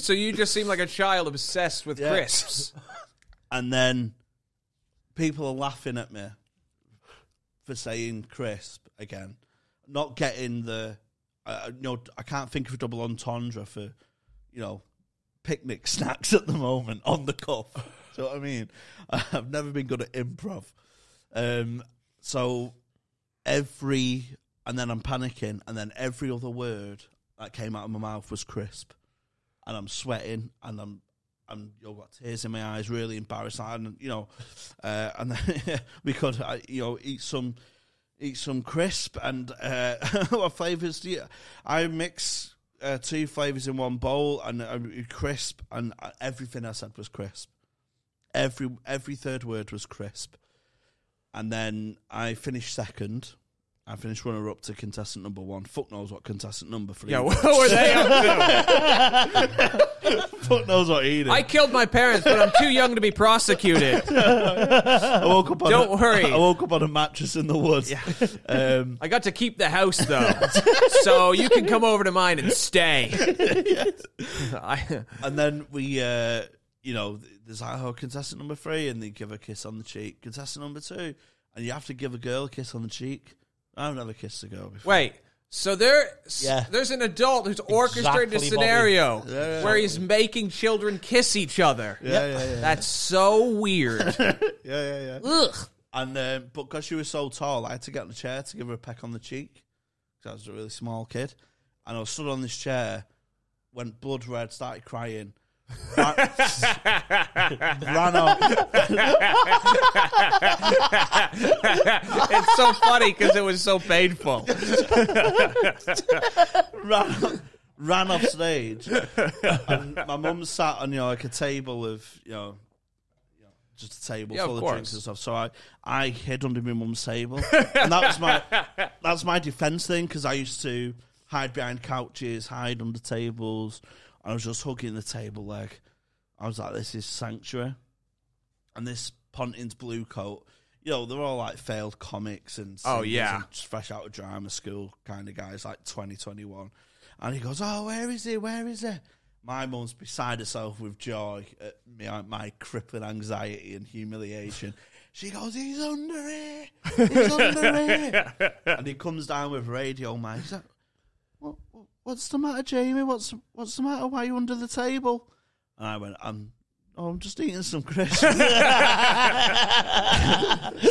So you just seem like a child obsessed with crisps. And then people are laughing at me for saying crisp again. Not getting the... I can't think of a double entendre for, picnic snacks at the moment on the cuff. Do you know what I mean? I've never been good at improv. So and then I'm panicking, and then every other word that came out of my mouth was crisp. And I'm sweating, and I'm got tears in my eyes, really embarrassed. And, and then we could, eat some crisp. And what flavours do you... I mix 2 flavours in one bowl, and crisp, and everything I said was crisp. Every third word was crisp. And then I finished second. I finished runner-up to contestant number 1. Fuck knows what contestant number 3 was. What were they up to? Fuck knows what he did. I killed my parents, but I'm too young to be prosecuted. I woke up Don't worry. I woke up on a mattress in the woods. Yeah. I got to keep the house, though. So you can come over to mine and stay. And then we... there's contestant number 3, and they give a kiss on the cheek. Contestant number 2, and you have to give a girl a kiss on the cheek. I've never kissed a girl before. Wait, so there's an adult who's orchestrated a scenario where he's making children kiss each other. Yeah. That's so weird. Yeah. Ugh. And but because she was so tall, I had to get on the chair to give her a peck on the cheek. Because I was a really small kid, and I was stood on this chair, went blood red, started crying. Ran off. It's so funny because it was so painful. ran off stage, and my mum sat on a table of just a table full of drinks and stuff. So I hid under my mum's table, and that's my defense thing, because I used to hide behind couches, hide under tables. I was just hugging the table leg. I was like, this is sanctuary. And this Ponting's Blue Coat, they're all like failed comics and and just fresh out of drama school kind of guys, like 2021. And he goes, oh, where is he? My mum's beside herself with joy at my crippling anxiety and humiliation. She goes, he's under here. And he comes down with radio mic. He's like, what's the matter, Jamie? What's the matter? Why are you under the table? And I went, I'm just eating some crisps.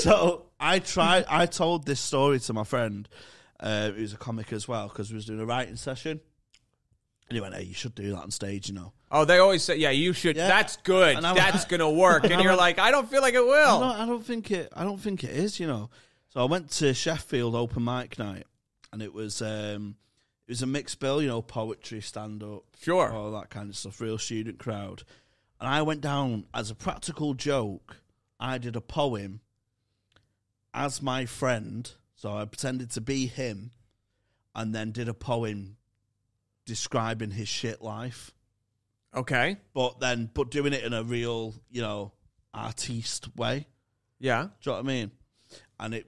So I told this story to my friend, who's a comic as well, because we was doing a writing session. And he went, hey, you should do that on stage, Oh, they always say, yeah, you should. Yeah. That's good. That's going to work. And you're like, I don't feel like it will. I don't think it is, So I went to Sheffield open mic night, and it was a mixed bill, poetry, stand-up, sure, all that kind of stuff, real student crowd. And I went down as a practical joke. I did a poem as my friend, so I pretended to be him, and then did a poem describing his shit life. Okay. But doing it in a real, artiste way. Yeah. Do you know what I mean? And it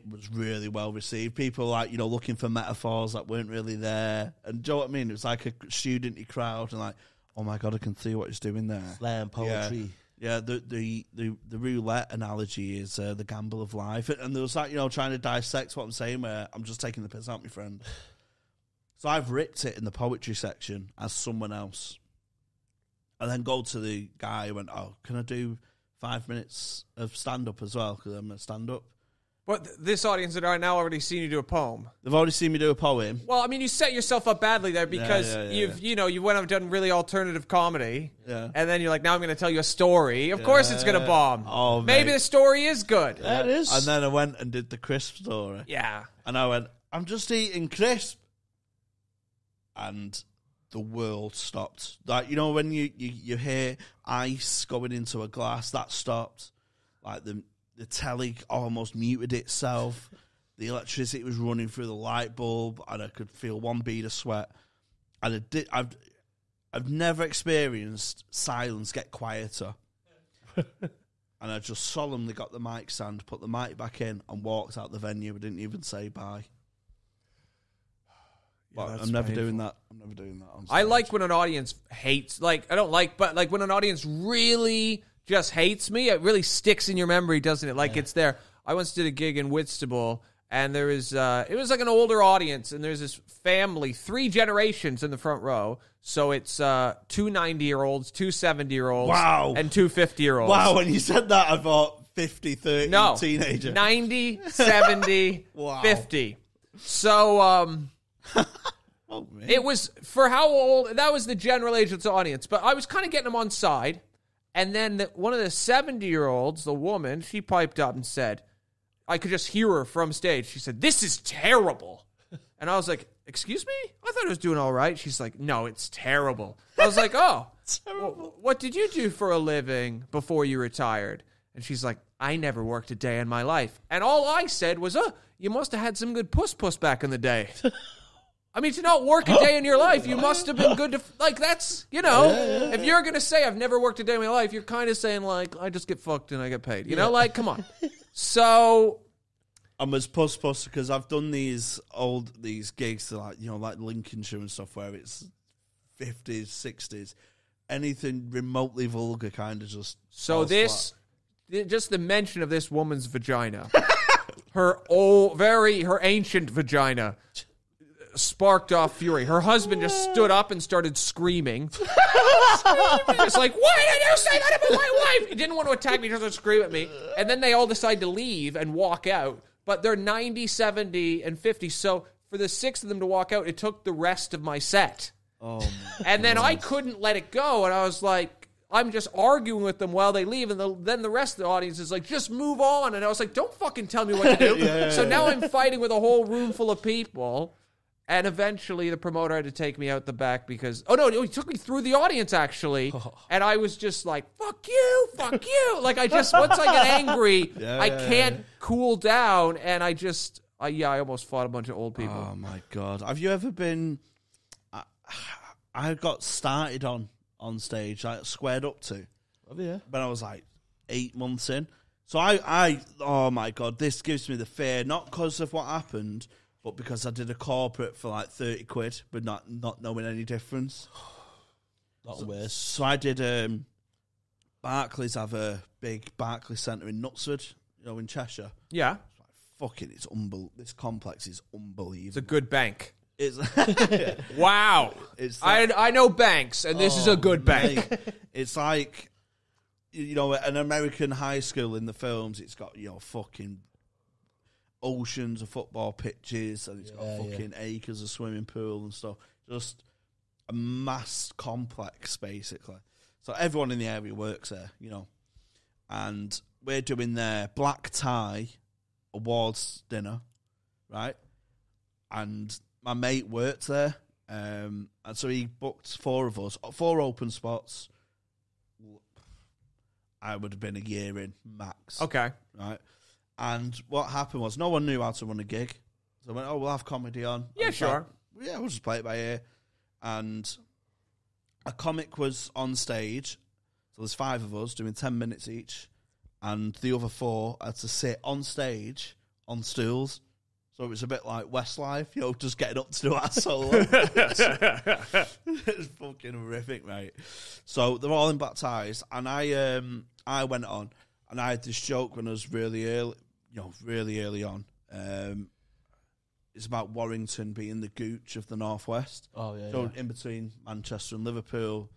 was really well received. People looking for metaphors that weren't really there. And do you know what I mean? It was like a studenty crowd, and like, oh my God, I can see what he's doing there. Slam poetry. Yeah, the roulette analogy is the gamble of life. And there was that, trying to dissect what I'm saying, where I'm just taking the piss out of my friend. So I've ripped it in the poetry section as someone else. And then go to the guy who went, oh, can I do 5 minutes of stand-up as well? Because I'm a stand-up. But this audience had now already seen you do a poem. They've already seen me do a poem. Well, I mean, you set yourself up badly there, because you went and done really alternative comedy. Yeah. And then you're like, now I'm going to tell you a story. Of course it's going to bomb. Oh, maybe the story is good. Yeah, it is. And then I went and did the crisp story. Yeah. And I went, I'm just eating crisp. And the world stopped. Like, when you hear ice going into a glass, that stopped. Like the telly almost muted itself. The electricity was running through the light bulb, and I could feel one bead of sweat. And I've never experienced silence get quieter. And I just solemnly got the mic stand, put the mic back in, and walked out the venue. I didn't even say bye. But I'm never doing that. I'm never doing that on stage. I like when an audience hates, like, I don't like, but like when an audience really just hates me, it really sticks in your memory, doesn't it? Like it's there. I once did a gig in Whitstable, and there was, it was like an older audience, and there's this family, 3 generations in the front row. So it's 2 90-year-olds, 2 70-year-olds, wow, and 2 50-year-olds. Wow, when you said that, I thought 50, 30 no, teenager. 90, 70, wow. 50. So, it was, for how old, that was the general age of the audience, but I was kind of getting them on side, and then one of the 70-year-olds, the woman, she piped up and said, I could just hear her from stage, she said, "This is terrible." And I was like, "Excuse me? I thought I was doing all right." She's like, "No, it's terrible." I was like, "Oh, well, what did you do for a living before you retired?" And she's like, "I never worked a day in my life." And all I said was, "Oh, you must have had some good puss back in the day." I mean, to not work a day in your life, you must have been good to, like, that's, you know, if you're going to say, "I've never worked a day in my life," you're kind of saying, like, "I just get fucked and I get paid." You know, like, come on. So I'm as puss because I've done these gigs to, like, you know, like Lincolnshire and stuff where it's 50s, 60s. Anything remotely vulgar kind of just... So this, just the mention of this woman's vagina, her ancient vagina, sparked off fury. Her husband just stood up and started screaming. It's like, "Why did you say that about my wife?" He didn't want to attack me, just to scream at me. And then they all decide to leave and walk out. But they're 90, 70, and 50. So for the 6 of them to walk out, it took the rest of my set. Oh, my and then I couldn't let it go. And I was like, I'm just arguing with them while they leave. And then the rest of the audience is like, "Just move on." And I was like, "Don't fucking tell me what to do." So now I'm fighting with a whole room full of people. And eventually the promoter had to take me out the back because... Oh, no, he took me through the audience, actually. And I was just like, fuck you. Like, I just... Once I get angry, I can't cool down. And I just... I almost fought a bunch of old people. Oh, my God. Have you ever been... I got started on stage, like, squared up to. Oh, yeah. When I was, like, 8 months in. So I... Oh, my God, this gives me the fear. Not because of what happened... but because I did a corporate for like 30 quid, but not knowing any difference. Not worse. So I did, Barclays have a big Barclays Centre in Knutsford, you know, in Cheshire. Yeah. Fucking, it's unbelievable. This complex is unbelievable. It's a good bank. It's wow. It's I know banks, and this is a good bank. Mate, it's like, you know, an American high school in the films. It's got, you know, fucking... oceans of football pitches, and it's got fucking acres of swimming pool and stuff. Just a mass complex, basically. So everyone in the area works there, you know. And we're doing their black tie awards dinner, right? And my mate worked there, and so he booked 4 of us, 4 open spots. I would have been a year in, max. Okay. Right? And what happened was no one knew how to run a gig. So I went, "Oh, we'll have comedy on." Yeah, sure. Like, yeah, we'll just play it by ear. And a comic was on stage. So there's 5 of us doing 10 minutes each. And the other 4 had to sit on stage on stools. So it was a bit like Westlife, you know, just getting up to do our solo. It's fucking horrific, mate. So they're all in black ties. And I went on. And I had this joke when I was really early on. It's about Warrington being the Gooch of the Northwest. Oh, yeah. So in between Manchester and Liverpool.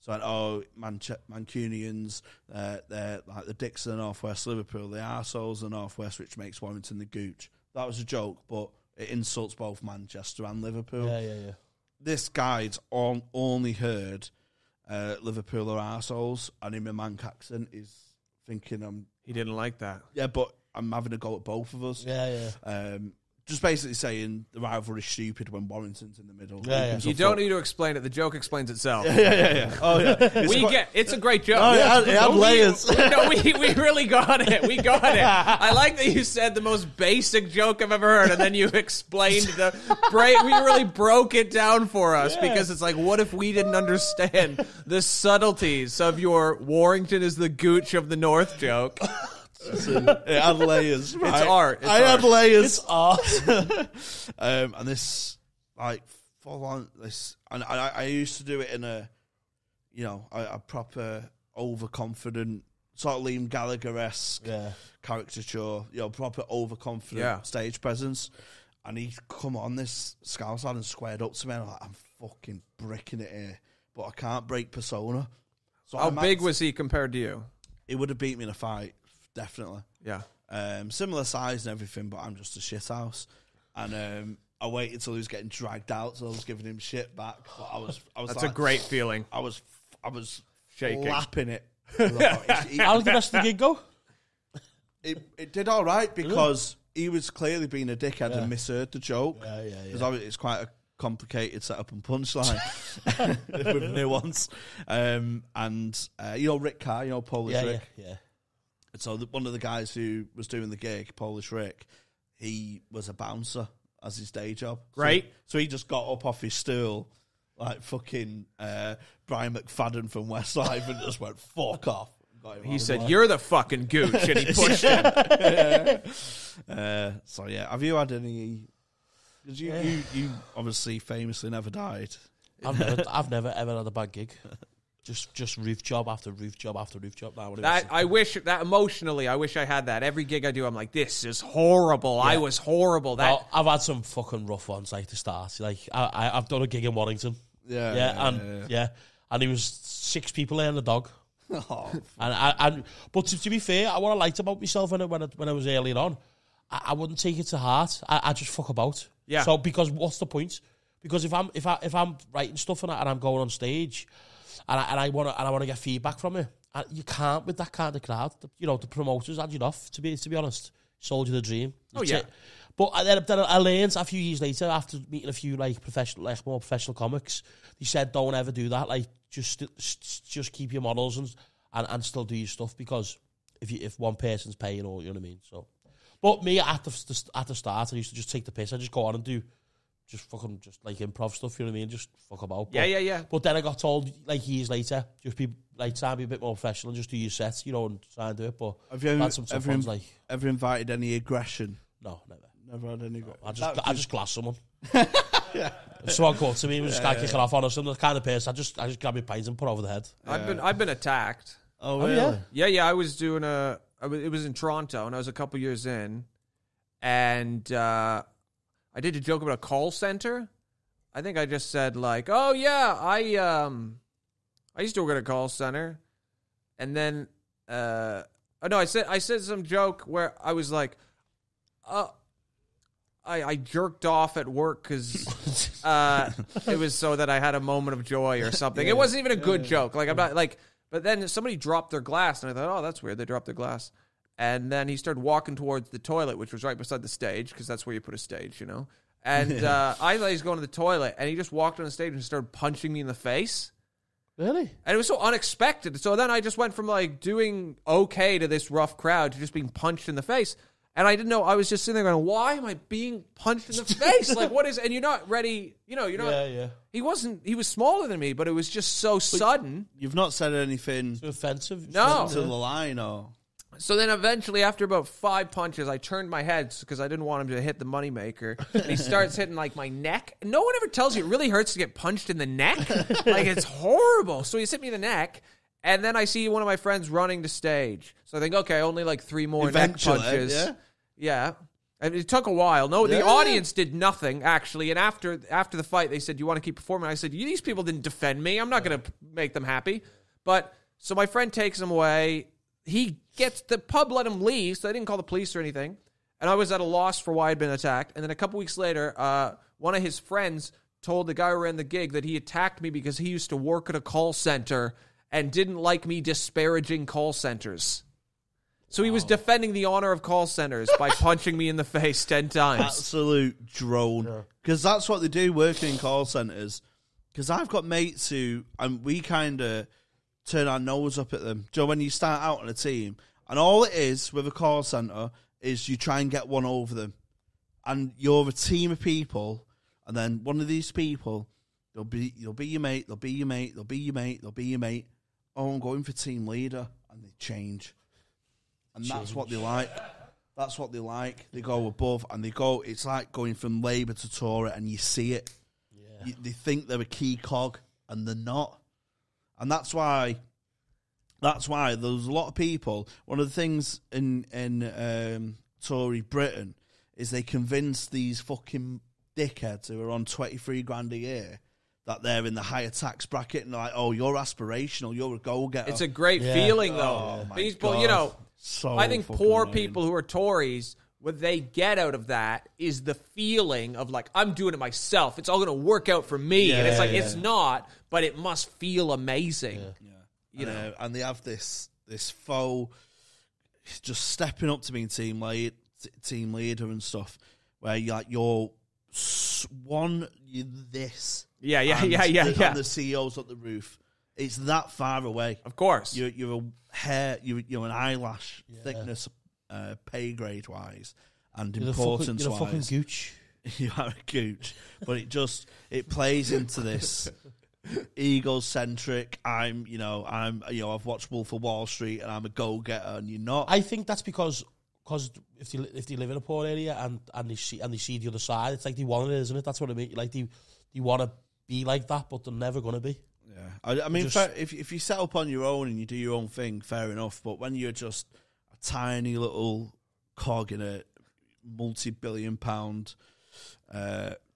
So, Mancunians, they're like the dicks of the Northwest, Liverpool, the arseholes of the Northwest, which makes Warrington the Gooch. That was a joke, but it insults both Manchester and Liverpool. Yeah. This guy's only heard Liverpool are arseholes, and in my Manc accent is thinking He didn't like that. Yeah, but I'm having a go at both of us. Yeah. Just basically saying the rivalry is stupid when Warrington's in the middle. Yeah. You don't need to explain it. The joke explains itself. Yeah. Oh, yeah. It's a great joke. Oh, it had layers. We really got it. We got it. I like that you said the most basic joke I've ever heard, and then you explained we really broke it down for us, because it's like, what if we didn't understand the subtleties of your Warrington is the Gooch of the North joke? It had layers. Right? It's art. I had layers. It's art. And this, like, full on this, and I used to do it in a proper overconfident sort of Liam Gallagher-esque caricature, proper overconfident stage presence. And he'd come on this Scouse lad and squared up to me, and I'm like, I'm fucking bricking it here, but I can't break persona. So how big was he compared to you? He would have beat me in a fight, definitely. Yeah. Similar size and everything, but I'm just a shithouse. And I waited until he was getting dragged out, so I was giving him shit back. But I was. That's like, a great feeling. I was shaking, lapping it. How did the rest of the gig go? It did all right because he was clearly being a dickhead and misheard the joke. Because it's quite a complicated setup and punchline with nuance. Rick Carr, Polish Rick. Yeah. And so one of the guys who was doing the gig, Polish Rick, he was a bouncer as his day job. Right. So he just got up off his stool like fucking Brian McFadden from Westlife and just went, fuck off. He said, "You're the fucking gooch," and he pushed him. Have you had any? Because you obviously famously never died. I've never ever had a bad gig. Just roof job after roof job after roof job. I wish that emotionally, I wish I had that. Every gig I do, I'm like, this is horrible. Yeah. I was horrible. I've had some fucking rough ones like to start. Like I've done a gig in Warrington. And there was 6 people there and a dog. Oh. But to be fair, what I liked about myself when I was earlier on, I wouldn't take it to heart. I just fuck about. Yeah. So because what's the point? Because if I'm writing stuff and I'm going on stage, and I want to get feedback from it, you can't with that kind of crowd. The promoters had you off. To be honest, sold you the dream. But then I learned a few years later after meeting a few more professional comics. They said, don't ever do that. Like just keep your models and still do your stuff, because if one person's paying, you know what I mean. So, but me at the start, I used to just take the piss. I just go on and do just like improv stuff. You know what I mean? Just fuck about. Yeah. But then I got told like years later, just be like try and be a bit more professional and just do your sets, and try and do it. But have you ever invited any aggression? No, never. Never had any. I just glass someone. If someone called to me, we just kind of kicking off on us. I'm the kind of person I just grab my pints and put over the head. I've been attacked. Oh really? Yeah. I was doing it was in Toronto, and I was a couple years in, and I did a joke about a call center. I think I just said like, "Oh yeah, I used to work at a call center," and then I said some joke where I was like, I jerked off at work because it was so that I had a moment of joy or something. It wasn't even a good joke. Like I'm not like, but then somebody dropped their glass, and I thought, oh, that's weird. They dropped their glass, and then he started walking towards the toilet, which was right beside the stage, because that's where you put a stage, And I thought he was going to the toilet, and he just walked on the stage and started punching me in the face. Really? And it was so unexpected. So then I just went from like doing okay to this rough crowd to just being punched in the face. And I didn't know. I was just sitting there going, why am I being punched in the face? Like, what is... And you're not ready... you're not... Yeah. He was smaller than me, but it was just so sudden. You've not said anything... Too offensive? No. To the line, or... So then eventually, after about 5 punches, I turned my head because I didn't want him to hit the moneymaker. And he starts hitting, like, my neck. No one ever tells you it really hurts to get punched in the neck. Like, it's horrible. So he's hit me in the neck. And then I see one of my friends running to stage. So I think, okay, only like 3 more neck punches. Yeah. And it took a while. No, the audience did nothing, actually. And after the fight, they said, "Do you want to keep performing?" I said, these people didn't defend me. I'm not going to make them happy. But so my friend takes him away. He gets the pub, let him leave, so they didn't call the police or anything. And I was at a loss for why I'd been attacked. And then a couple weeks later, one of his friends told the guy who ran the gig that he attacked me because he used to work at a call center and didn't like me disparaging call centers. So he was defending the honor of call centers by punching me in the face 10 times. Absolute drone. Because that's what they do working in call centers. Because I've got mates who, and we kind of turn our nose up at them. Joe, when you start out on a team, and all it is with a call center is you try and get one over them. And you're a team of people, and then one of these people, they'll be your mate, they'll be your mate, they'll be your mate, they'll be your mate. Oh, I'm going for team leader. And they change. And that's what they like. That's what they like. They go above and they go, it's like going from Labour to Tory and you see it. they think they're a key cog, and they're not. And that's why there's a lot of people. One of the things in Tory Britain is they convince these fucking dickheads who are on 23 grand a year that they're in the higher tax bracket, and they're like, oh, you're aspirational, you're a go-getter. It's a great feeling, though. Oh, People, God. I think poor annoying. people who are Tories, what they get out of that is the feeling of like, I'm doing it myself. It's all going to work out for me. And it's like, it's not, but it must feel amazing. Yeah. And they have this faux, just stepping up to being team leader and stuff, where you're this. Yeah. And the CEO's at the roof. It's that far away. Of course. You're an eyelash thickness, pay grade wise, and importance You're a wise. fucking gooch. You are a gooch, but it plays into this egocentric. I've watched Wolf of Wall Street, and I'm a go getter, and you're not. I think that's because if they live in a poor area and they see the other side, it's like they want it, isn't it? That's what I mean. Like they want to be like that, but they're never going to be. Yeah, I mean, if you set up on your own and you do your own thing, fair enough. But when you're just a tiny little cog in a multi-billion-pound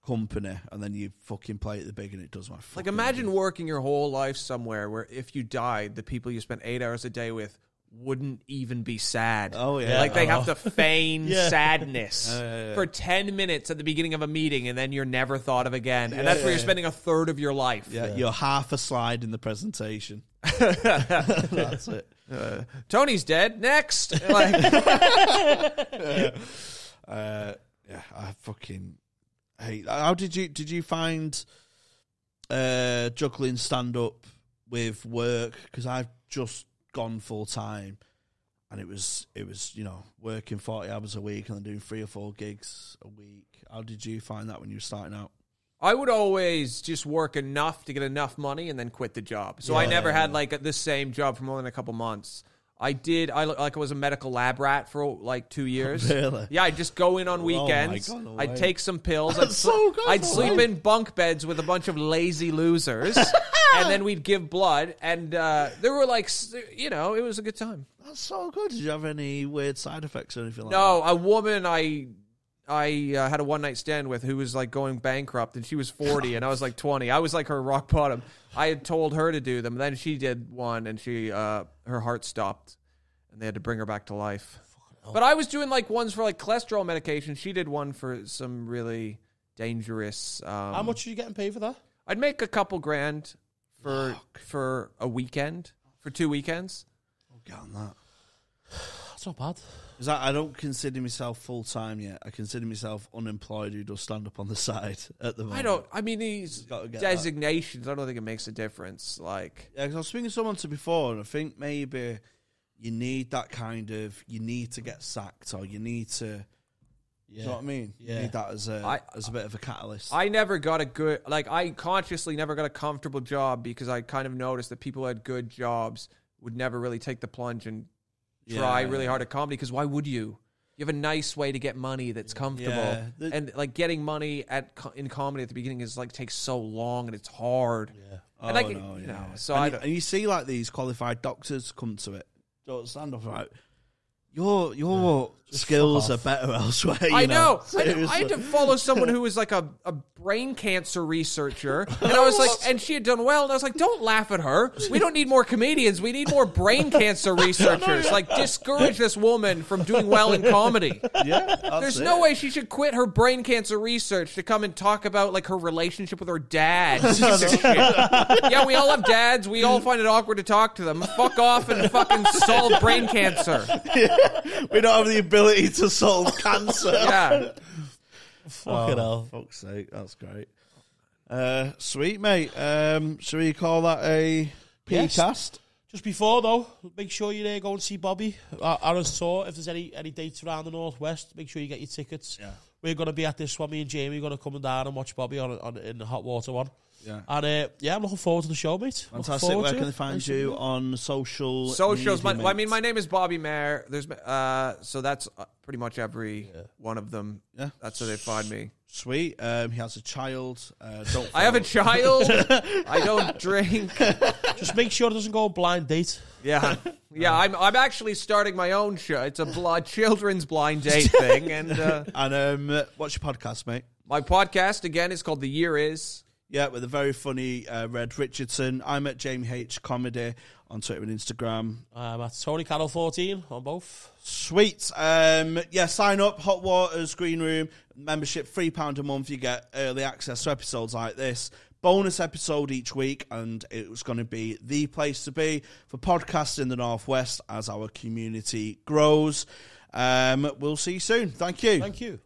company, and then you fucking play it the big, and it does my fucking. Like, imagine working your whole life somewhere where if you died, the people you spent 8 hours a day with wouldn't even be sad. Oh, yeah. Like, they have to feign sadness for 10 minutes at the beginning of a meeting, and then you're never thought of again. And that's where you're spending a third of your life. Yeah, you're half a slide in the presentation. That's it. Tony's dead. Next. I fucking hate that. How did you find juggling stand-up with work? Because I've just gone full time, and it was working 40 hours a week and then doing 3 or 4 gigs a week. How did you find that when you were starting out? I would always just work enough to get enough money and then quit the job. So I never had like the same job for more than a couple months. I was a medical lab rat for like 2 years. Really? Yeah, I'd just go in on weekends. Oh my God, no I'd way. take some pills. I'd sleep in bunk beds with a bunch of lazy losers, and then we'd give blood. And there were like, it was a good time. That's so good. Did you have any weird side effects or anything like that? No, a woman I had a one-night stand with who was like going bankrupt, and she was 40 and I was like 20. I was like her rock bottom. I had told her to do them. Then she did one, and she her heart stopped, and they had to bring her back to life. But I was doing like ones for like cholesterol medication. She did one for some really dangerous. How much are you getting paid for that? I'd make a couple grand for a weekend, for 2 weekends. Oh, get on that. That's not bad. I don't consider myself full time yet. I consider myself unemployed who does stand up on the side at the moment. These Gotta get designations, I don't think it makes a difference. Like, yeah, because I was speaking to someone before, and I think maybe you need that kind of, you need to get sacked, or you need to, you know what I mean? Yeah. You need that as a bit of a catalyst. I never got I consciously never got a comfortable job because I kind of noticed that people who had good jobs would never really take the plunge and try really hard at comedy, because why would you? You have a nice way to get money that's comfortable. Yeah. And like getting money in comedy at the beginning is like takes so long and it's hard. Yeah. And so and you see like these qualified doctors come to it. Don't stand up, right? Your skills are better elsewhere. I know. Seriously. I had to follow someone who was like a brain cancer researcher, and I was like, and she had done well, and I was like, don't laugh at her. We don't need more comedians. We need more brain cancer researchers. Like, discourage this woman from doing well in comedy. Yeah, There's no way she should quit her brain cancer research to come and talk about like her relationship with her dad. Piece of shit. Yeah, we all have dads. We all find it awkward to talk to them. Fuck off and fucking solve brain cancer. We don't have the ability to solve cancer. Yeah. Fucking hell. Fuck's sake, that's great. Sweet, mate. Should we call that a P-cast? Just before, though, make sure you go and see Bobby on his tour. If there's any dates around the Northwest, make sure you get your tickets. Yeah. We're going to be at this one. Me and Jamie are going to come down and watch Bobby in the Hot Water one. Yeah. And I'm looking forward to the show, mate. Fantastic. Where can they find you on socials? My name is Bobby Mair. There's so that's pretty much every one of them. Yeah, that's where they find me. Sweet. He has a child. Don't. I have a child. I don't drink. Just make sure it doesn't go on blind date. Yeah. I'm actually starting my own show. It's a children's blind date thing. And what's your podcast, mate? My podcast again is called The Year Is. Yeah, with a very funny Red Richardson. I'm at Jamie H Comedy on Twitter and Instagram. I'm at Tony Carroll 14 on both. Sweet. Sign up. Hot Waters Green Room membership, £3 a month. You get early access to episodes like this. Bonus episode each week, and it was going to be the place to be for podcasts in the Northwest as our community grows. We'll see you soon. Thank you. Thank you.